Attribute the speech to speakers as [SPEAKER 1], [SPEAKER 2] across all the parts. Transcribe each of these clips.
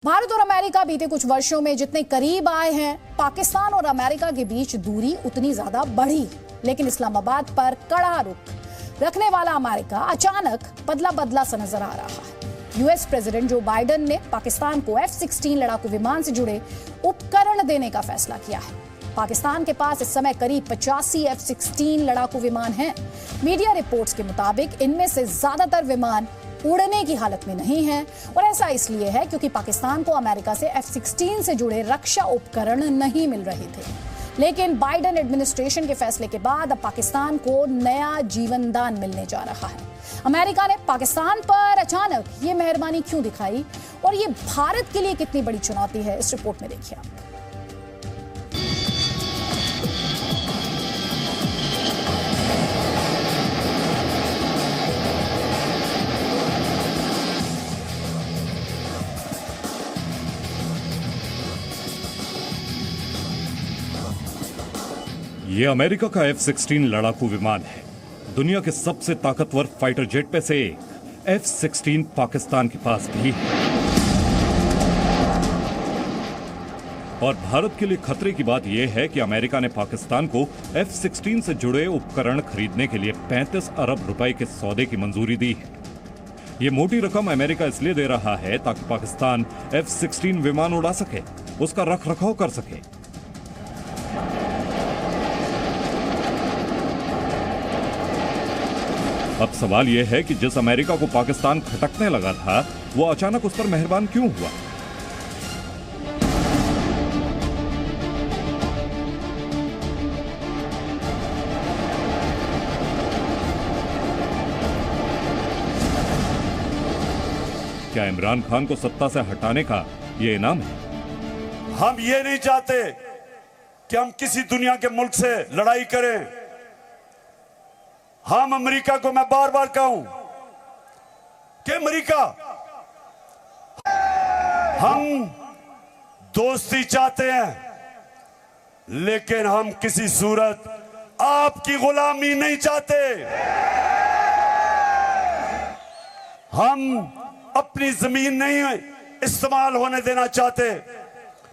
[SPEAKER 1] भारत और अमेरिका बीते कुछ वर्षों में जितने करीब आए हैं, पाकिस्तान और अमेरिका के बीच दूरी उतनी ज्यादा बढ़ी। लेकिन इस्लामाबाद पर कड़ा रुख रखने वाला अमेरिका अचानक बदला बदला सा नजर आ रहा है। यूएस प्रेसिडेंट जो बाइडेन ने पाकिस्तान को F-16 लड़ाकू विमान से जुड़े उपकरण देने का फैसला किया है। पाकिस्तान के पास इस समय करीब 85 F-16 लड़ाकू विमान हैं। मीडिया रिपोर्ट्स के मुताबिक इनमें से ज्यादातर विमान उड़ने की हालत में नहीं है, और ऐसा इसलिए है क्योंकि पाकिस्तान को अमेरिका से F-16 से जुड़े रक्षा उपकरण नहीं मिल रहे थे। लेकिन बाइडेन एडमिनिस्ट्रेशन के फैसले के बाद अब पाकिस्तान को नया जीवन दान मिलने जा रहा है। अमेरिका ने पाकिस्तान पर अचानक ये मेहरबानी क्यों दिखाई और ये भारत के लिए कितनी बड़ी चुनौती है, इस रिपोर्ट में देखिए आप।
[SPEAKER 2] ये अमेरिका का F-16 लड़ाकू विमान है। दुनिया के सबसे ताकतवर फाइटर जेट में से एक F-16 पाकिस्तान के पास भी है। और भारत के लिए खतरे की बात यह है कि अमेरिका ने पाकिस्तान को F-16 से जुड़े उपकरण खरीदने के लिए 35 अरब रुपए के सौदे की मंजूरी दी है। ये मोटी रकम अमेरिका इसलिए दे रहा है ताकि पाकिस्तान F-16 विमान उड़ा सके, उसका रखरखाव कर सके। अब सवाल यह है कि जिस अमेरिका को पाकिस्तान खटकने लगा था, वो अचानक उस पर मेहरबान क्यों हुआ? क्या इमरान खान को सत्ता से हटाने का ये इनाम है?
[SPEAKER 3] हम ये नहीं चाहते कि हम किसी दुनिया के मुल्क से लड़ाई करें। हम अमेरिका को मैं बार बार कहूं कि अमेरिका, हम दोस्ती चाहते हैं, लेकिन हम किसी सूरत आपकी गुलामी नहीं चाहते। हम अपनी जमीन नहीं इस्तेमाल होने देना चाहते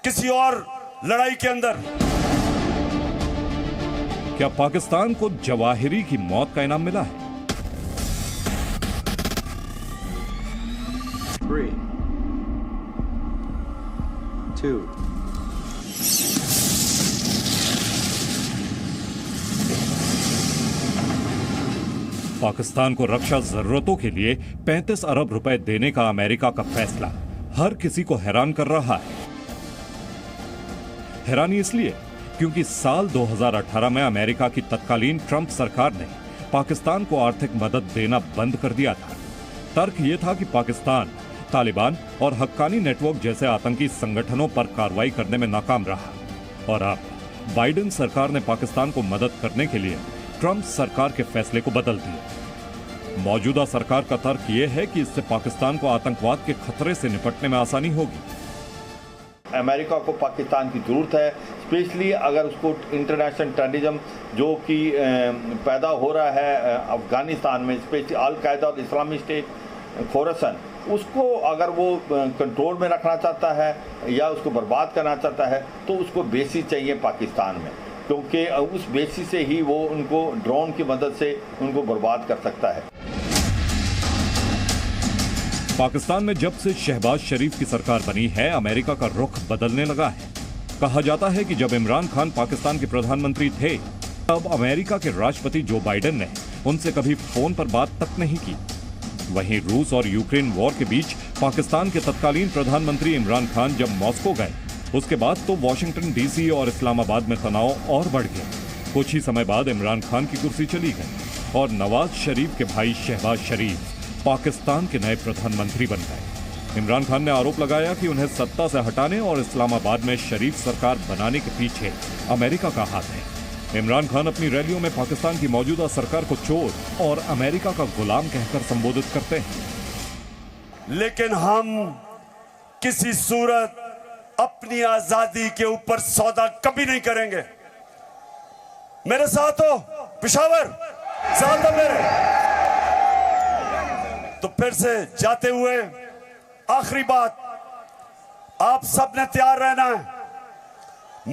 [SPEAKER 3] किसी और लड़ाई के अंदर।
[SPEAKER 2] क्या पाकिस्तान को जवाहिरी की मौत का इनाम मिला है?
[SPEAKER 4] 3, 2
[SPEAKER 2] पाकिस्तान को रक्षा जरूरतों के लिए 35 अरब रुपए देने का अमेरिका का फैसला हर किसी को हैरान कर रहा है। हैरानी इसलिए क्योंकि साल 2018 में अमेरिका की तत्कालीन ट्रंप सरकार ने पाकिस्तान को आर्थिक मदद देना बंद कर दिया था। तर्क यह था कि पाकिस्तान तालिबान और हक्कानी नेटवर्क जैसे आतंकी संगठनों पर कार्रवाई करने में नाकाम रहा। और अब बाइडेन सरकार ने पाकिस्तान को मदद करने के लिए ट्रंप सरकार के फैसले को बदल दिया। मौजूदा सरकार का तर्क यह है कि इससे पाकिस्तान को आतंकवाद के खतरे से निपटने में आसानी होगी।
[SPEAKER 5] अमेरिका को पाकिस्तान की ज़रूरत है, स्पेशली अगर उसको इंटरनेशनल टेररिज्म जो कि पैदा हो रहा है अफ़गानिस्तान में, स्पेशली अल-कायदा और इस्लामिक स्टेट खोरासन, उसको अगर वो कंट्रोल में रखना चाहता है या उसको बर्बाद करना चाहता है तो उसको बेसिस चाहिए पाकिस्तान में, क्योंकि उस बेसिस से ही वो उनको ड्रोन की मदद से उनको बर्बाद कर सकता है।
[SPEAKER 2] पाकिस्तान में जब से शहबाज शरीफ की सरकार बनी है, अमेरिका का रुख बदलने लगा है। कहा जाता है कि जब इमरान खान पाकिस्तान के प्रधानमंत्री थे, तब अमेरिका के राष्ट्रपति जो बाइडेन ने उनसे कभी फोन पर बात तक नहीं की। वहीं रूस और यूक्रेन वॉर के बीच पाकिस्तान के तत्कालीन प्रधानमंत्री इमरान खान जब मॉस्को गए, उसके बाद तो वॉशिंगटन DC और इस्लामाबाद में तनाव और बढ़ गया। कुछ ही समय बाद इमरान खान की कुर्सी चली गई और नवाज शरीफ के भाई शहबाज शरीफ पाकिस्तान के नए प्रधानमंत्री बन गए। इमरान खान ने आरोप लगाया कि उन्हें सत्ता से हटाने और इस्लामाबाद में शरीफ सरकार बनाने के पीछे अमेरिका का हाथ है। इमरान खान अपनी रैलियों में पाकिस्तान की मौजूदा सरकार को चोर और अमेरिका का गुलाम कहकर संबोधित करते हैं।
[SPEAKER 3] लेकिन हम किसी सूरत अपनी आजादी के ऊपर सौदा कभी नहीं करेंगे। मेरे साथ हो पिशावर, साथ हो मेरे। तो फिर से जाते हुए आखिरी बात, आप सब ने तैयार रहना है।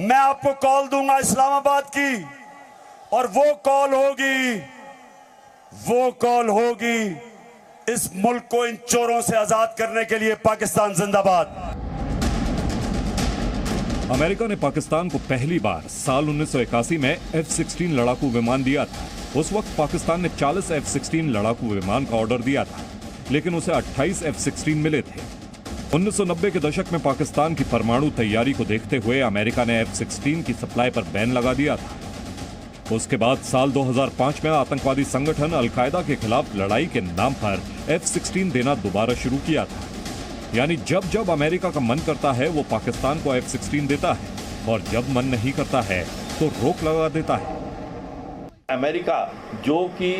[SPEAKER 3] मैं आपको कॉल दूंगा इस्लामाबाद की, और वो कॉल होगी इस मुल्क को इन चोरों से आजाद करने के लिए। पाकिस्तान जिंदाबाद।
[SPEAKER 2] अमेरिका ने पाकिस्तान को पहली बार साल 1981 में F-16 लड़ाकू विमान दिया था। उस वक्त पाकिस्तान ने 40 F-16 लड़ाकू विमान का ऑर्डर दिया था, लेकिन उसे 28 F-16 मिले थे। 1990 के दशक में पाकिस्तान की परमाणु तैयारी को देखते हुए अमेरिका ने F-16 की सप्लाई पर बैन लगा दिया था। उसके बाद साल 2005 में आतंकवादी संगठन अलकायदा के खिलाफ लड़ाई के नाम पर F-16 देना दोबारा शुरू किया था। यानी जब जब अमेरिका का मन करता है वो पाकिस्तान को F-16 देता है, और जब मन नहीं करता है तो रोक लगा देता है।
[SPEAKER 5] अमेरिका जो कि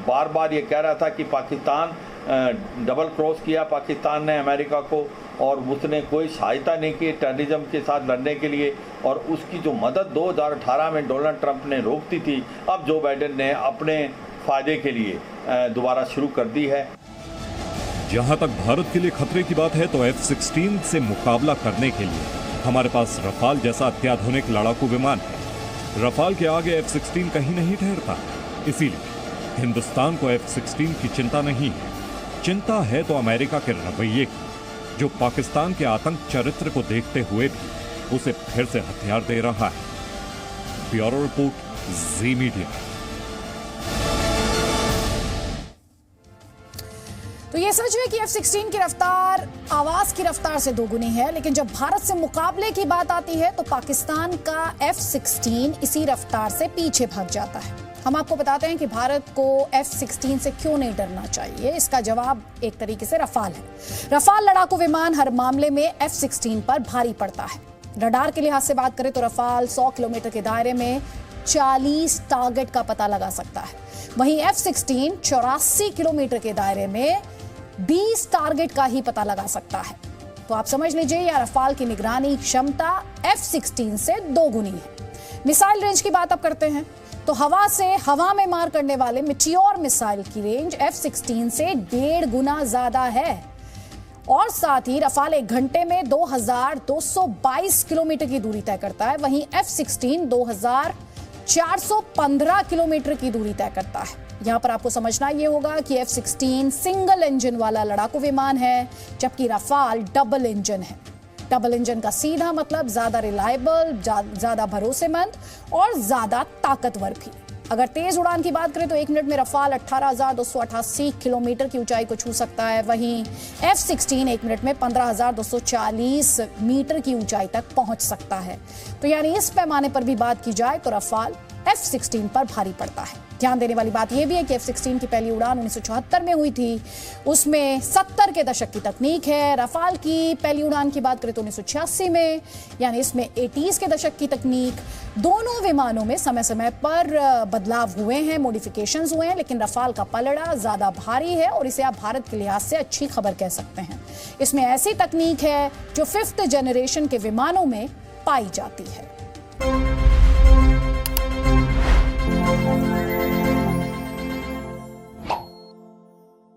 [SPEAKER 5] बार बार ये कह रहा था कि पाकिस्तान डबल क्रॉस किया पाकिस्तान ने अमेरिका को, और उसने कोई सहायता नहीं की टेररिज्म के साथ लड़ने के लिए, और उसकी जो मदद 2018 में डोनाल्ड ट्रंप ने रोक दी थी, अब जो बाइडेन ने अपने फायदे के लिए दोबारा शुरू कर दी है।
[SPEAKER 2] जहां तक भारत के लिए खतरे की बात है तो F-16 से मुकाबला करने के लिए हमारे पास रफाल जैसा अत्याधुनिक लड़ाकू विमान है। रफाल के आगे F-16 कहीं नहीं ठहरता, इसीलिए हिंदुस्तान को F-16 की चिंता नहीं है। चिंता है तो अमेरिका के रवैये की, जो पाकिस्तान के आतंक चरित्र को देखते हुए भी उसे फिर से हथियार दे रहा है। ब्यूरो रिपोर्ट, जी मीडिया।
[SPEAKER 1] तो ये सच है कि F-16 की रफ्तार आवाज की रफ्तार से दोगुनी है, लेकिन जब भारत से मुकाबले की बात आती है तो पाकिस्तान का F-16 इसी रफ्तार से पीछे भाग जाता है। हम आपको बताते हैं कि भारत को F-16 से क्यों नहीं डरना चाहिए। इसका जवाब एक तरीके से रफाल है। रफाल लड़ाकू विमान हर मामले में F-16 पर भारी पड़ता है। रडार के लिहाज से बात करें तो रफाल 100 किलोमीटर के दायरे में 40 टारगेट का पता लगा सकता है, वहीं F-16 84 किलोमीटर के दायरे में 20 टारगेट का ही पता लगा सकता है। तो आप समझ लीजिए यह रफाल की निगरानी क्षमता F-16 से दोगुनी है। मिसाइल रेंज की बात अब करते हैं तो हवा से हवा में मार करने वाले मिटियोर मिसाइल की रेंज F-16 से 1.5 गुना ज्यादा है, और साथ ही रफाल 1 घंटे में 2222 किलोमीटर की दूरी तय करता है, वहीं F-16 2415 किलोमीटर की दूरी तय करता है। यहां पर आपको समझना यह होगा कि F-16 सिंगल इंजन वाला लड़ाकू विमान है, जबकि रफाल डबल इंजन है। डबल इंजन का सीधा मतलब ज्यादा रिलायबल, ज्यादा भरोसेमंद और ज्यादा ताकतवर भी। अगर तेज उड़ान की बात करें तो 1 मिनट में रफाल 18,288 किलोमीटर की ऊंचाई को छू सकता है, वहीं F-16 1 मिनट में 15,240 मीटर की ऊंचाई तक पहुंच सकता है। तो यानी इस पैमाने पर भी बात की जाए तो रफाल F-16 पर भारी पड़ता है। ध्यान देने वाली बात यह भी है कि F-16 की पहली उड़ान 1974 में हुई थी, उसमें 70 के दशक की तकनीक है। रफाल की पहली उड़ान की बात करें तो 1986 में, यानी इसमें 80s के दशक की तकनीक। दोनों विमानों में समय समय पर बदलाव हुए हैं, मॉडिफिकेशंस हुए हैं, लेकिन रफाल का पलड़ा ज्यादा भारी है और इसे आप भारत के लिहाज से अच्छी खबर कह सकते हैं। इसमें ऐसी तकनीक है जो 5th जनरेशन के विमानों में पाई जाती है।